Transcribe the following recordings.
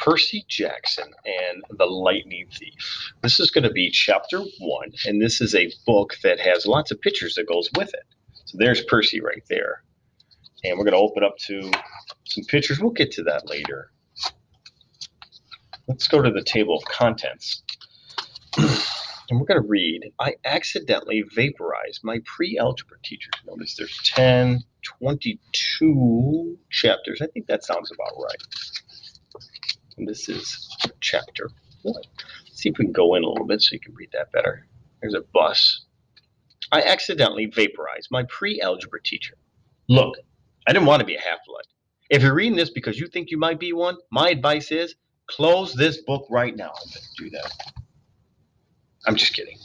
Percy Jackson and the Lightning Thief. This is going to be chapter 1, and this is a book that has lots of pictures that goes with it. So there's Percy right there. And we're going to open up to some pictures. We'll get to that later. Let's go to the table of contents. And we're going to read, I accidentally vaporized my pre-algebra teacher. Notice there's 10, 22 chapters. I think that sounds about right. And this is chapter 1. Let's see if we can go in a little bit so you can read that better. There's a bus. I accidentally vaporized my pre-algebra teacher. Look, I didn't want to be a half-blood. If you're reading this because you think you might be one, my advice is close this book right now. I'm going to do that. I'm just kidding.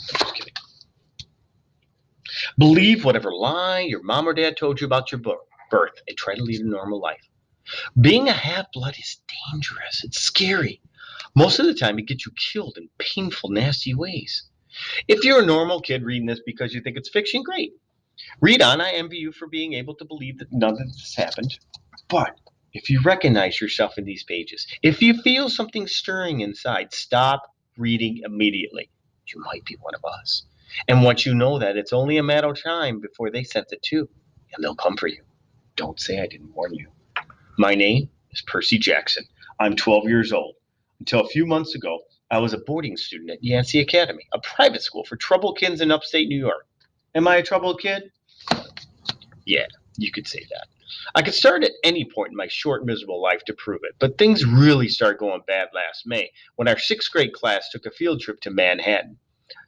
Believe whatever lie your mom or dad told you about your birth and try to lead a normal life. Being a half-blood is dangerous. It's scary. Most of the time, it gets you killed in painful, nasty ways. If you're a normal kid reading this because you think it's fiction, great. Read on. I envy you for being able to believe that none of this happened. But if you recognize yourself in these pages, if you feel something stirring inside, stop reading immediately. You might be one of us. And once you know that, it's only a matter of time before they sense it too, and they'll come for you. Don't say I didn't warn you. My name is Percy Jackson. I'm 12 years old. Until a few months ago, I was a boarding student at Yancey Academy, a private school for troubled kids in upstate New York. Am I a troubled kid? Yeah, you could say that. I could start at any point in my short, miserable life to prove it, but things really started going bad last May when our 6th grade class took a field trip to Manhattan.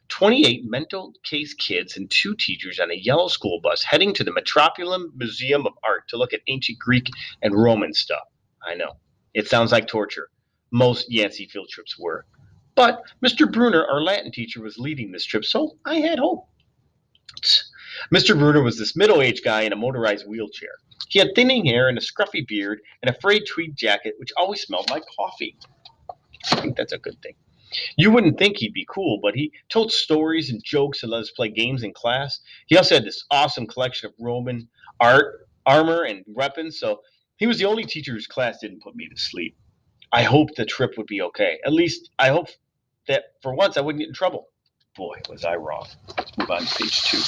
28 mental case kids and 2 teachers on a yellow school bus heading to the Metropolitan Museum of Art to look at ancient Greek and Roman stuff. I know, it sounds like torture. Most Yancey field trips were. But Mr. Bruner, our Latin teacher, was leading this trip, so I had hope. Mr. Bruner was this middle-aged guy in a motorized wheelchair. He had thinning hair and a scruffy beard and a frayed tweed jacket, which always smelled like coffee. I think that's a good thing. You wouldn't think he'd be cool, but he told stories and jokes and let us play games in class. He also had this awesome collection of Roman art, armor, and weapons, so he was the only teacher whose class didn't put me to sleep. I hoped the trip would be okay. At least I hoped that for once I wouldn't get in trouble. Boy, was I wrong. Let's move on to page 2.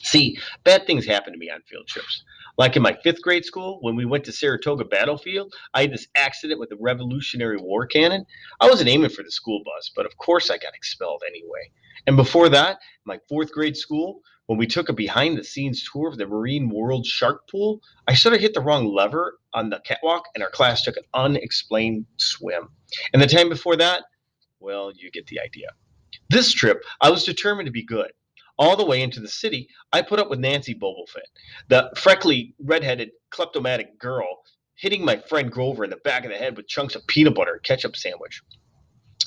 See, bad things happen to me on field trips. Like in my 5th grade school, when we went to Saratoga Battlefield, I had this accident with a Revolutionary War cannon. I wasn't aiming for the school bus, but of course I got expelled anyway. And before that, my 4th grade school, when we took a behind-the-scenes tour of the Marine World Shark Pool, I sort of hit the wrong lever on the catwalk, and our class took an unexplained swim. And the time before that, well, you get the idea. This trip, I was determined to be good. All the way into the city, I put up with Nancy Bobofit, the freckly, redheaded, kleptomatic girl, hitting my friend Grover in the back of the head with chunks of peanut butter and ketchup sandwich.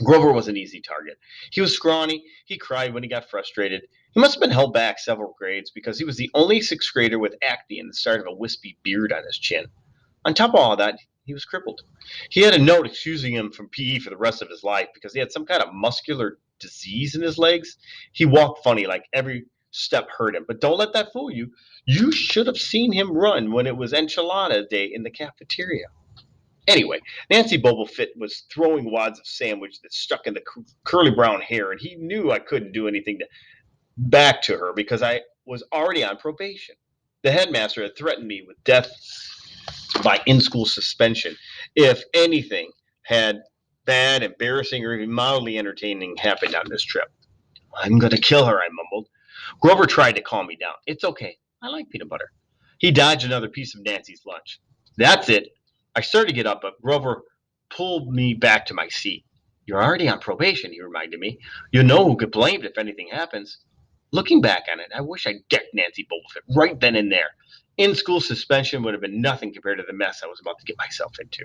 Grover was an easy target. He was scrawny. He cried when he got frustrated. He must have been held back several grades because he was the only 6th grader with acne and the start of a wispy beard on his chin. On top of all that, he was crippled. He had a note excusing him from PE for the rest of his life because he had some kind of muscular disease in his legs. He walked funny, like every step hurt him. But don't let that fool you. You should have seen him run when it was enchilada day in the cafeteria. Anyway, Nancy Bobofit was throwing wads of sandwich that stuck in the curly brown hair, and he knew I couldn't do anything back to her because I was already on probation. The headmaster had threatened me with death by in-school suspension if anything had bad, embarrassing, or even mildly entertaining happened on this trip. I'm going to kill her, I mumbled. Grover tried to calm me down. It's okay. I like peanut butter. He dodged another piece of Nancy's lunch. That's it. I started to get up, but Grover pulled me back to my seat. You're already on probation, he reminded me. You know who could blame it if anything happens. Looking back on it, I wish I'd decked Nancy Bobofit right then and there. In-school suspension would have been nothing compared to the mess I was about to get myself into.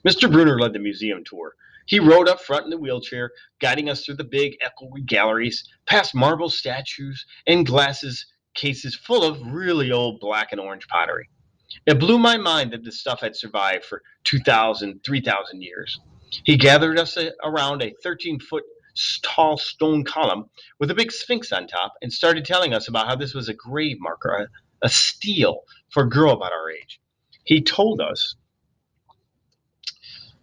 Mr. Bruner led the museum tour. He rode up front in the wheelchair, guiding us through the big echoey galleries, past marble statues and glasses cases full of really old black and orange pottery. It blew my mind that this stuff had survived for 2,000, 3,000 years. He gathered us around a 13-foot tall stone column with a big sphinx on top and started telling us about how this was a grave marker, a steal for a girl about our age. He told us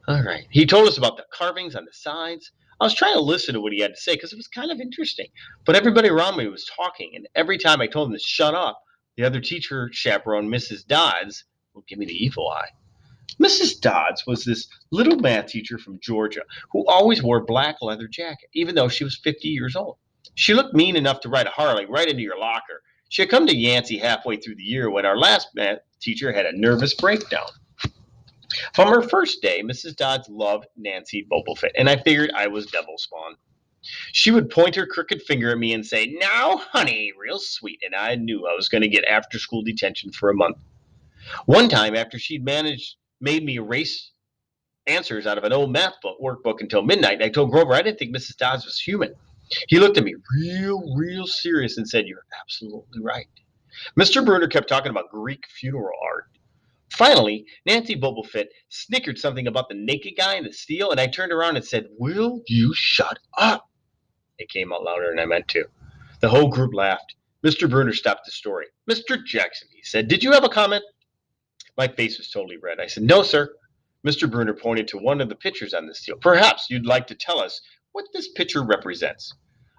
All right. He told us about the carvings on the sides. I was trying to listen to what he had to say because it was kind of interesting. But everybody around me was talking, and every time I told him to shut up, the other teacher chaperone, Mrs. Dodds, would give me the evil eye. Mrs. Dodds was this little math teacher from Georgia who always wore a black leather jacket, even though she was 50 years old. She looked mean enough to ride a Harley right into your locker. She had come to Yancey halfway through the year when our last math teacher had a nervous breakdown. From her first day, Mrs. Dodds loved Nancy Bobofit, and I figured I was devil spawn. She would point her crooked finger at me and say, "Now, honey," real sweet, and I knew I was going to get after school detention for a month. One time, after she'd made me erase answers out of an old math book workbook until midnight, I told Grover I didn't think Mrs. Dodds was human. He looked at me real serious and said, "You're absolutely right." Mr. Bruner kept talking about Greek funeral art. Finally, Nancy Bobofit snickered something about the naked guy in the steel, and I turned around and said, "Will you shut up?" It came out louder than I meant to. The whole group laughed. Mr. Bruner stopped the story. "Mr. Jackson," he said, "did you have a comment?" My face was totally red. I said, "No, sir." Mr. Bruner pointed to one of the pictures on the steel. "Perhaps you'd like to tell us what this picture represents."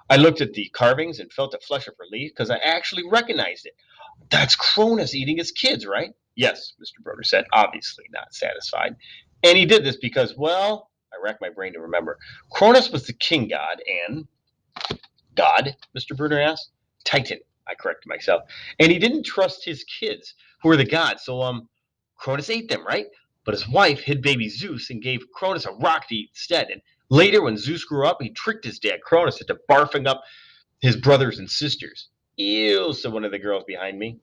I looked at the carvings and felt a flush of relief because I actually recognized it. "That's Cronus eating his kids, right?" "Yes," Mr. Bruner said, obviously not satisfied. "And he did this because, well," I racked my brain to remember. "Cronus was the king god, and—" "God?" Mr. Bruner asked. "Titan," I corrected myself. "And he didn't trust his kids, who were the gods, so, Cronus ate them, right? But his wife hid baby Zeus and gave Cronus a rock to eat instead. And later, when Zeus grew up, he tricked his dad, Cronus, into barfing up his brothers and sisters." "Ew," said one of the girls behind me.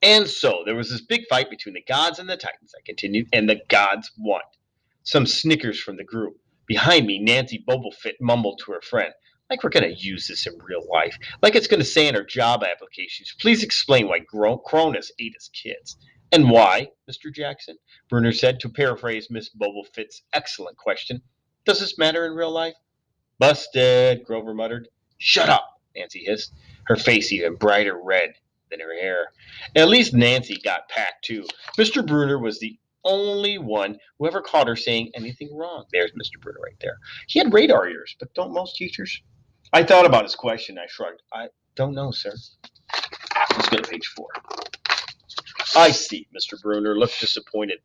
"And so there was this big fight between the gods and the Titans," I continued, "and the gods won." Some snickers from the group. Behind me, Nancy Bobofit mumbled to her friend, "Like we're going to use this in real life. Like it's going to say in our job applications, please explain why Cronus ate his kids." "And why?" Mr. Jackson Bruner said, to paraphrase Miss Bobofit's excellent question. "Does this matter in real life?" "Busted," Grover muttered. "Shut up," Nancy hissed, her face even brighter red than her hair. At least Nancy got packed, too. Mr. Bruner was the only one who ever caught her saying anything wrong. There's Mr. Bruner right there. He had radar ears, but don't most teachers? I thought about his question. I shrugged. "I don't know, sir." Let's go to page 4. "I see." Mr. Bruner looked disappointed.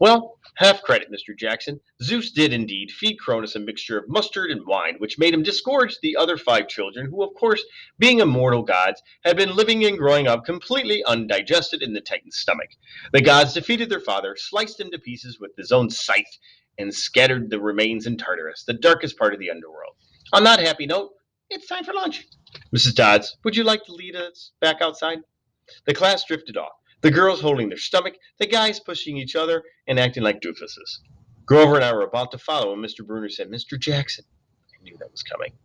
"Well, half credit, Mr. Jackson. Zeus did indeed feed Cronus a mixture of mustard and wine, which made him disgorge the other 5 children, who, of course, being immortal gods, had been living and growing up completely undigested in the Titan's stomach. The gods defeated their father, sliced him to pieces with his own scythe, and scattered the remains in Tartarus, the darkest part of the underworld. On that happy note, it's time for lunch. Mrs. Dodds, would you like to lead us back outside?" The class drifted off, the girls holding their stomach, the guys pushing each other and acting like doofuses. Grover and I were about to follow when Mr. Bruner said, "Mr. Jackson." I knew that was coming.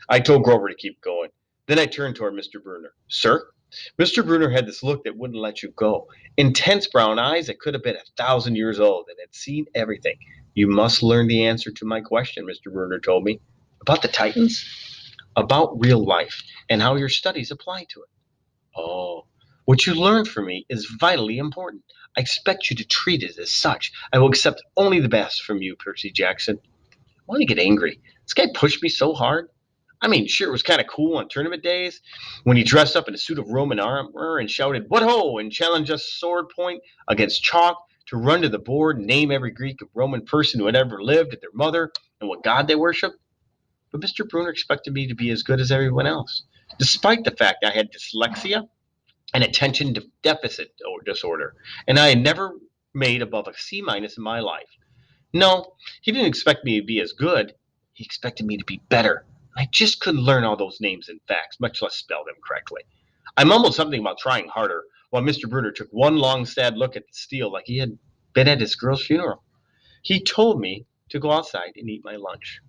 I told Grover to keep going. Then I turned toward Mr. Bruner. "Sir?" Mr. Bruner had this look that wouldn't let you go. Intense brown eyes that could have been 1,000 years old and had seen everything. "You must learn the answer to my question," Mr. Bruner told me. "About the Titans?" "About real life and how your studies apply to it." "Oh, what you learned from me is vitally important. I expect you to treat it as such. I will accept only the best from you, Percy Jackson." I want to get angry. This guy pushed me so hard. I mean, sure, it was kind of cool on tournament days when he dressed up in a suit of Roman armor and shouted, "What ho!" and challenged us sword point against chalk to run to the board and name every Greek and Roman person who had ever lived and their mother and what god they worshiped. But Mr. Bruner expected me to be as good as everyone else, despite the fact I had dyslexia and attention deficit disorder, and I had never made above a C minus in my life. No, he didn't expect me to be as good. He expected me to be better. I just couldn't learn all those names and facts, much less spell them correctly. I mumbled something about trying harder, while Mr. Bruner took one long, sad look at the steel like he had been at his girl's funeral. He told me to go outside and eat my lunch.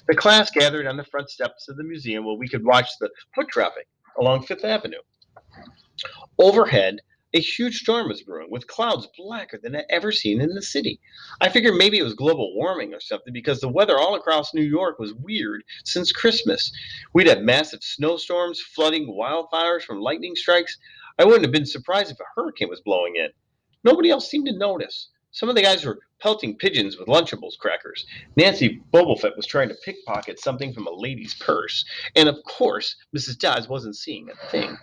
The class gathered on the front steps of the museum where we could watch the foot traffic along Fifth Avenue. Overhead, a huge storm was brewing, with clouds blacker than I'd ever seen in the city. I figured maybe it was global warming or something because the weather all across New York was weird since Christmas. We'd had massive snowstorms, flooding, wildfires from lightning strikes. I wouldn't have been surprised if a hurricane was blowing in. Nobody else seemed to notice. Some of the guys were pelting pigeons with Lunchables crackers. Nancy Bobofet was trying to pickpocket something from a lady's purse. And of course, Mrs. Dodds wasn't seeing a thing.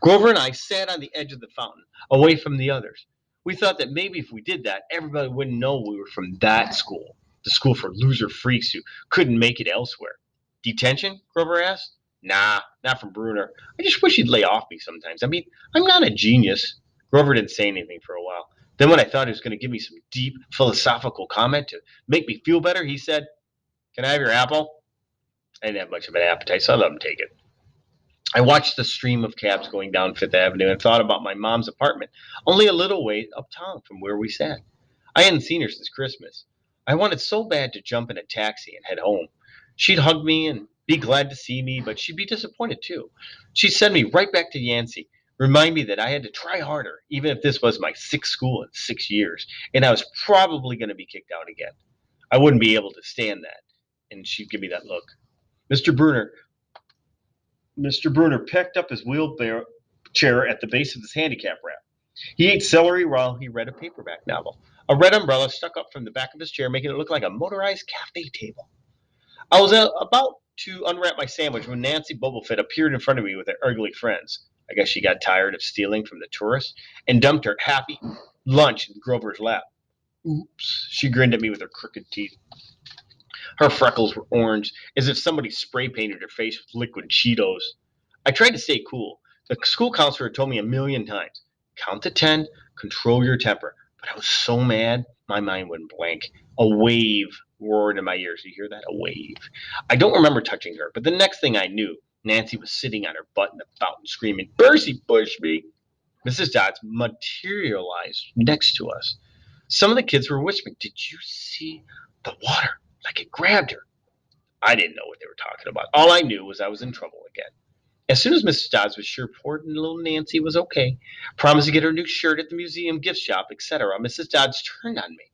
Grover and I sat on the edge of the fountain, away from the others. We thought that maybe if we did that, everybody wouldn't know we were from that school, the school for loser freaks who couldn't make it elsewhere. Detention? Grover asked. Nah, not from Bruner. I just wish he'd lay off me sometimes. I mean, I'm not a genius. Grover didn't say anything for a while. Then, when I thought he was going to give me some deep philosophical comment to make me feel better, he said, Can I have your apple? I didn't have much of an appetite, so I let him take it. I watched the stream of cabs going down Fifth Avenue and thought about my mom's apartment, only a little way uptown from where we sat. I hadn't seen her since Christmas. I wanted so bad to jump in a taxi and head home. She'd hug me and be glad to see me, but she'd be disappointed too. She'd send me right back to Yancey, remind me that I had to try harder, even if this was my sixth school in 6 years, and I was probably going to be kicked out again. I wouldn't be able to stand that, and she'd give me that look. Mr. Bruner Mr. Bruner picked up his wheelchair at the base of his handicap ramp. He ate celery while he read a paperback novel. A red umbrella stuck up from the back of his chair, making it look like a motorized cafe table. I was about to unwrap my sandwich when Nancy Bobofet appeared in front of me with her ugly friends. I guess she got tired of stealing from the tourists and dumped her happy lunch in Grover's lap. Oops, she grinned at me with her crooked teeth. Her freckles were orange, as if somebody spray painted her face with liquid Cheetos. I tried to stay cool. The school counselor had told me a million times, count to 10, control your temper. But I was so mad, my mind went blank. A wave roared in my ears. You hear that? A wave. I don't remember touching her, but the next thing I knew, Nancy was sitting on her butt in the fountain screaming, Bercy, push me. Mrs. Dodds materialized next to us. Some of the kids were whispering, Did you see the water? Like it grabbed her. I didn't know what they were talking about. All I knew was I was in trouble again. As soon as Mrs. Dodds was sure poor little Nancy was okay, promised to get her new shirt at the museum gift shop, etc., Mrs. Dodds turned on me.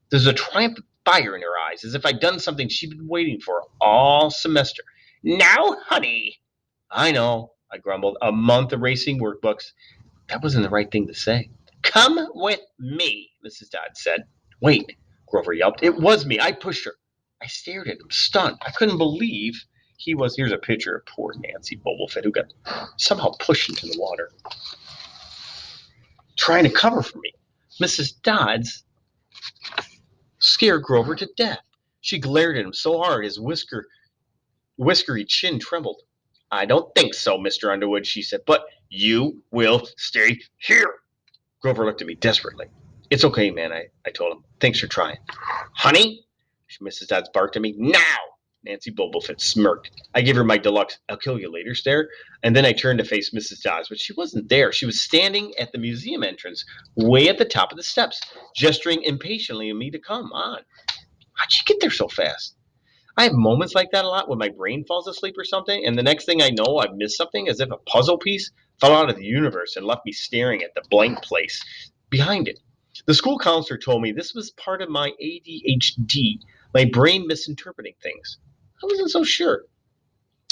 There was a triumphant fire in her eyes, as if I'd done something she'd been waiting for all semester. Now, honey. I know, I grumbled. A month erasing workbooks. That wasn't the right thing to say. Come with me, Mrs. Dodds said. Wait, Grover yelped. It was me. I pushed her. I stared at him, stunned. I couldn't believe he was. Here's a picture of poor Nancy Bobofet, who got somehow pushed into the water, trying to cover for me. Mrs. Dodds scared Grover to death. She glared at him so hard his whiskery chin trembled. I don't think so, Mr. Underwood, she said, but you will stay here. Grover looked at me desperately. It's okay, man, I told him. Thanks for trying. Honey? Mrs. Dodds barked at me. Now! Nancy Bobofet smirked. I gave her my deluxe I'll kill you later stare, and then I turned to face Mrs. Dodds, but she wasn't there. She was standing at the museum entrance, way at the top of the steps, gesturing impatiently at me to come on. How'd she get there so fast? I have moments like that a lot when my brain falls asleep or something, and the next thing I know, I've missed something as if a puzzle piece fell out of the universe and left me staring at the blank place behind it. The school counselor told me this was part of my ADHD, my brain misinterpreting things. I wasn't so sure.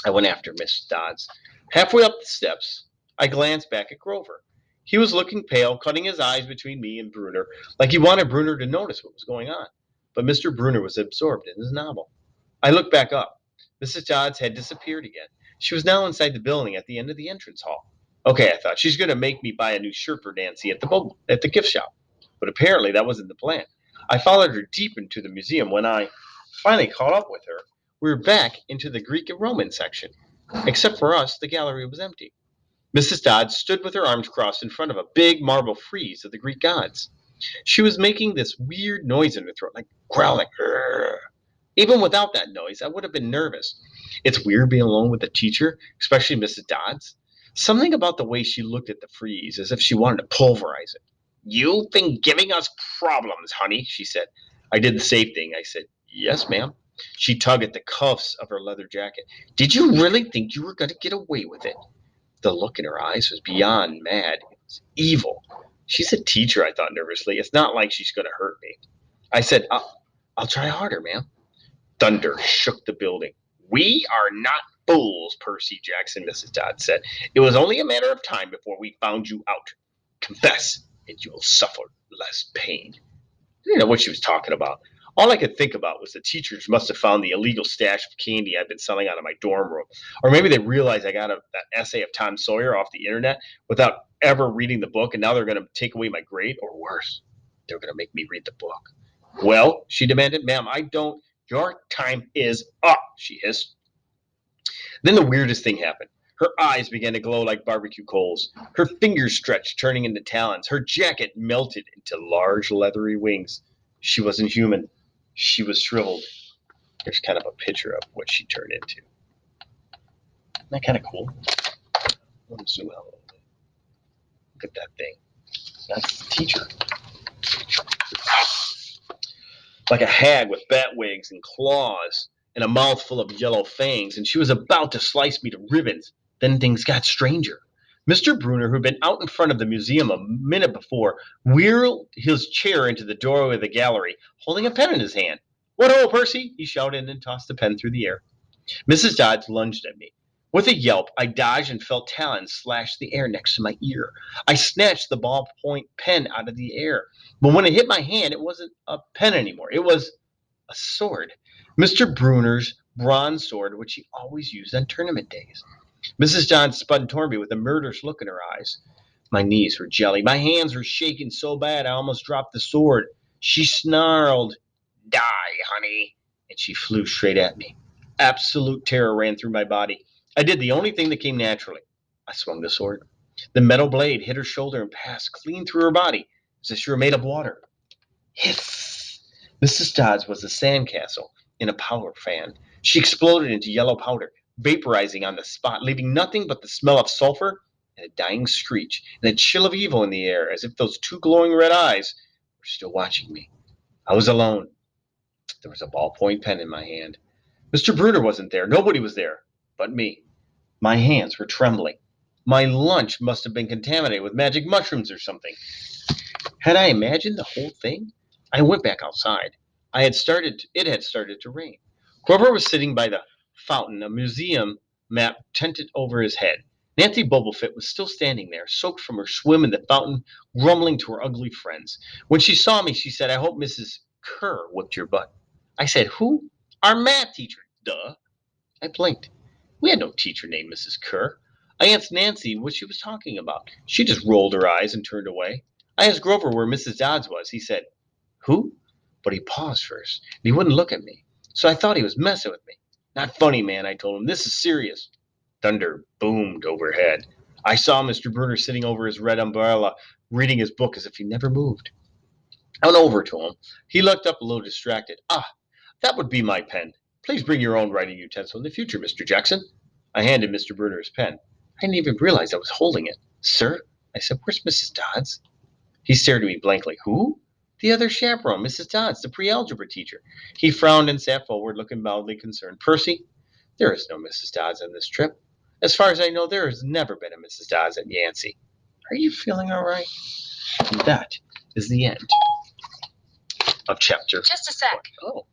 I went after Miss Dodds. Halfway up the steps, I glanced back at Grover. He was looking pale, cutting his eyes between me and Bruner, like he wanted Bruner to notice what was going on. But Mr. Bruner was absorbed in his novel. I looked back up. Mrs. Dodds had disappeared again. She was now inside the building at the end of the entrance hall. Okay, I thought, she's going to make me buy a new shirt for Nancy at the gift shop. But apparently that wasn't the plan. I followed her deep into the museum. When I finally caught up with her, we were back into the Greek and Roman section. Except for us, the gallery was empty. Mrs. Dodds stood with her arms crossed in front of a big marble frieze of the Greek gods. She was making this weird noise in her throat, like growling. Urgh. Even without that noise, I would have been nervous. It's weird being alone with a teacher, especially Mrs. Dodds. Something about the way she looked at the frieze, as if she wanted to pulverize it. You've been giving us problems, honey, she said. I did the safe thing. I said, Yes, ma'am. She tugged at the cuffs of her leather jacket. Did you really think you were going to get away with it? The look in her eyes was beyond mad. It was evil. She's a teacher, I thought nervously. It's not like she's going to hurt me. I said, I'll try harder, ma'am. Thunder shook the building. We are not fools, Percy Jackson, Mrs. Dodd said. It was only a matter of time before we found you out. Confess, and you will suffer less pain. didn't know what she was talking about. All I could think about was the teachers must have found the illegal stash of candy I'd been selling out of my dorm room. Or maybe they realized I got that essay of Tom Sawyer off the internet without ever reading the book, and now they're going to take away my grade, or worse, they're going to make me read the book. Well, she demanded, ma'am, I don't. Your time is up, she hissed. Then the weirdest thing happened. Her eyes began to glow like barbecue coals. Her fingers stretched, turning into talons. Her jacket melted into large leathery wings. She wasn't human. She was shriveled. There's kind of a picture of what she turned into. Isn't that kind of cool? Let me zoom out a little bit. Look at that thing. That's the teacher. Like a hag with bat wings and claws and a mouth full of yellow fangs, and she was about to slice me to ribbons. Then things got stranger. Mr. Bruner, who'd been out in front of the museum a minute before, wheeled his chair into the doorway of the gallery, holding a pen in his hand. What ho, Percy! He shouted and tossed the pen through the air. Mrs. Dodds lunged at me. With a yelp, I dodged and felt talons slash the air next to my ear. I snatched the ballpoint pen out of the air. But when it hit my hand, it wasn't a pen anymore. It was a sword. Mr. Bruner's bronze sword, which he always used on tournament days. Mrs. John spun toward me with a murderous look in her eyes. My knees were jelly. My hands were shaking so bad I almost dropped the sword. She snarled, Die, honey, and she flew straight at me. Absolute terror ran through my body. I did the only thing that came naturally. I swung the sword. The metal blade hit her shoulder and passed clean through her body, as if she were made of water. Hiss! Mrs. Dodds was a sandcastle in a power fan. She exploded into yellow powder, vaporizing on the spot, leaving nothing but the smell of sulfur and a dying screech, and a chill of evil in the air, as if those two glowing red eyes were still watching me. I was alone. There was a ballpoint pen in my hand. Mr. Bruner wasn't there. Nobody was there but me. My hands were trembling. My lunch must have been contaminated with magic mushrooms or something. Had I imagined the whole thing? I went back outside. It had started to rain. Grover was sitting by the fountain, a museum map tented over his head. Nancy Bubblefoot was still standing there, soaked from her swim in the fountain, grumbling to her ugly friends. When she saw me, she said, I hope Mrs. Kerr whipped your butt. I said, Who? Our math teacher. Duh. I blinked. We had no teacher named Mrs. Kerr. I asked Nancy what she was talking about. She just rolled her eyes and turned away. I asked Grover where Mrs. Dodds was. He said, Who? But he paused first, and he wouldn't look at me. So I thought he was messing with me. Not funny, man, I told him. This is serious. Thunder boomed overhead. I saw Mr. Bruner sitting over his red umbrella, reading his book as if he never moved. I went over to him. He looked up a little distracted. Ah, that would be my pen. Please bring your own writing utensil in the future, Mr. Jackson. I handed Mr. Bruner his pen. I didn't even realize I was holding it. Sir? I said, Where's Mrs. Dodds? He stared at me blankly. Who? The other chaperone, Mrs. Dodds, the pre-algebra teacher. He frowned and sat forward, looking mildly concerned. Percy, there is no Mrs. Dodds on this trip. As far as I know, there has never been a Mrs. Dodds at Yancey. Are you feeling all right? And that is the end of chapter. Just a sec. Oh.